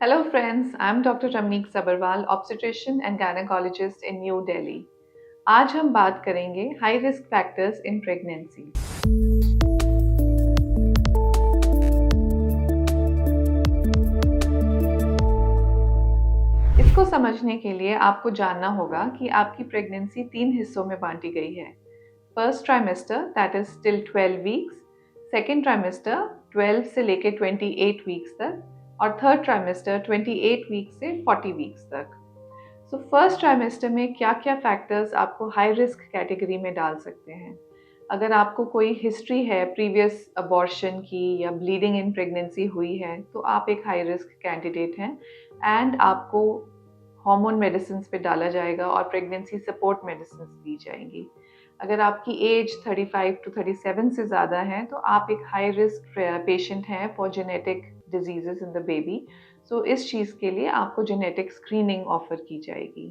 Hello friends, I'm Dr. Ramneek Sabharwal, obstetrician and gynecologist in New Delhi. आज हम बात करेंगे high risk factors in pregnancy. इसको समझने के लिए आपको जानना होगा कि आपकी प्रेगनेंसी 3 हिस्सों में बांटी गई है। First trimester that is till 12 weeks, second trimester 12 से लेके 28 वीक्स तक और थर्ड ट्राइमेस्टर 28 वीक्स से 40 वीक्स तक। सो फर्स्ट ट्राइमेस्टर में क्या क्या फैक्टर्स आपको हाई रिस्क कैटेगरी में डाल सकते हैं। अगर आपको कोई हिस्ट्री है प्रीवियस अबॉर्शन की या ब्लीडिंग इन प्रेगनेंसी हुई है तो आप एक हाई रिस्क कैंडिडेट हैं एंड आपको हार्मोन मेडिसिन पे डाला जाएगा और प्रेगनेंसी सपोर्ट मेडिसिन दी जाएंगी। अगर आपकी एज 35 to 37 से ज़्यादा है तो आप एक हाई रिस्क पेशेंट हैं for genetic diseases in the baby. So इस चीज़ के लिए आपको जेनेटिक स्क्रीनिंग ऑफर की जाएगी।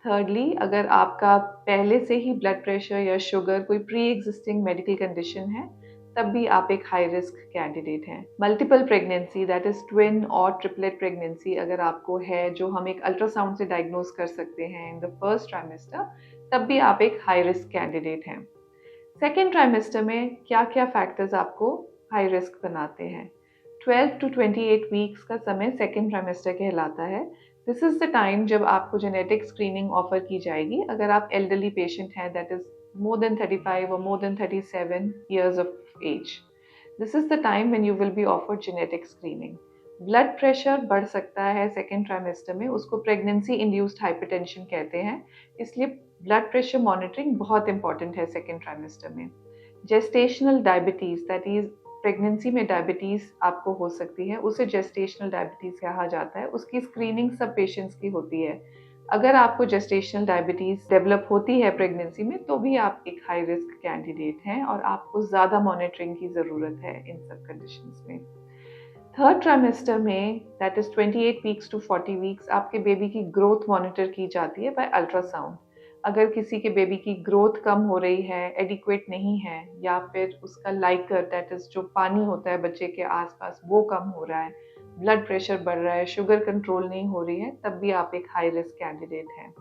थर्डली, अगर आपका पहले से ही ब्लड प्रेशर या शुगर कोई प्री एग्जिस्टिंग मेडिकल कंडीशन है तब भी आप एक हाई रिस्क कैंडिडेट हैं। Multiple pregnancy that is twin और ट्रिपलेट प्रेगनेंसी अगर आपको है, जो हम एक अल्ट्रासाउंड से डायग्नोज कर सकते हैं इन द फर्स्ट ट्राइमेस्टर, तब भी आप एक हाई रिस्क कैंडिडेट हैं। सेकेंड ट्राइमेस्टर में क्या क्या फैक्टर्स आपको हाई रिस्क बनाते हैं। 12 to 28 वीक्स का समय सेकेंड ट्राइमेस्टर कहलाता है। दिस इज द टाइम जब आपको जेनेटिक स्क्रीनिंग ऑफर की जाएगी अगर आप एल्डरली पेशेंट हैं, that is more than 35 or more than 37 years of age. This is the time when you will be offered genetic screening. Blood pressure बढ़ सकता है सेकेंड ट्राइमेस्टर में, उसको प्रेगनेंसी इंड्यूस्ड हाइपरटेंशन कहते हैं, इसलिए ब्लड प्रेशर मॉनिटरिंग बहुत important है सेकेंड ट्राइमेस्टर में। Gestational diabetes that is pregnancy में डायबिटीज़ आपको हो सकती है, उसे जेस्टेशनल डायबिटीज़ कहा जाता है, उसकी स्क्रीनिंग सब पेशेंट्स की होती है। अगर आपको जेस्टेशनल डायबिटीज़ डेवलप होती है प्रेगनेंसी में तो भी आप एक हाई रिस्क कैंडिडेट हैं और आपको ज़्यादा मॉनिटरिंग की ज़रूरत है इन सब कंडीशंस में। थर्ड ट्राइमेस्टर में that is 28 weeks to 40 weeks आपके बेबी की ग्रोथ मॉनिटर की जाती है बाय अल्ट्रासाउंड। अगर किसी के बेबी की ग्रोथ कम हो रही है, एडिक्वेट नहीं है, या फिर उसका लाइकर दैट इज़ जो पानी होता है बच्चे के आसपास वो कम हो रहा है, ब्लड प्रेशर बढ़ रहा है, शुगर कंट्रोल नहीं हो रही है, तब भी आप एक हाई रिस्क कैंडिडेट हैं।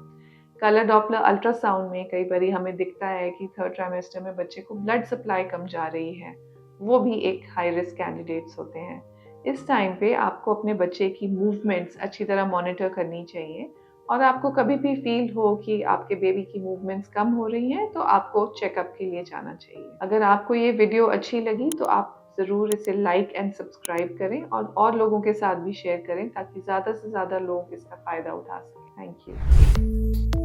कलर डॉपलर अल्ट्रासाउंड में कई बार हमें दिखता है कि थर्ड ट्राइमेस्टर में बच्चे को ब्लड सप्लाई कम जा रही है, वो भी एक हाई रिस्क कैंडिडेट्स होते हैं। इस टाइम पे आपको अपने बच्चे की मूवमेंट्स अच्छी तरह मॉनिटर करनी चाहिए और आपको कभी भी फील हो कि आपके बेबी की मूवमेंट्स कम हो रही हैं तो आपको चेकअप के लिए जाना चाहिए। अगर आपको ये वीडियो अच्छी लगी तो आप ज़रूर इसे लाइक एंड सब्सक्राइब करें और लोगों के साथ भी शेयर करें ताकि ज़्यादा से ज़्यादा लोग इसका फ़ायदा उठा सकें। Thank you.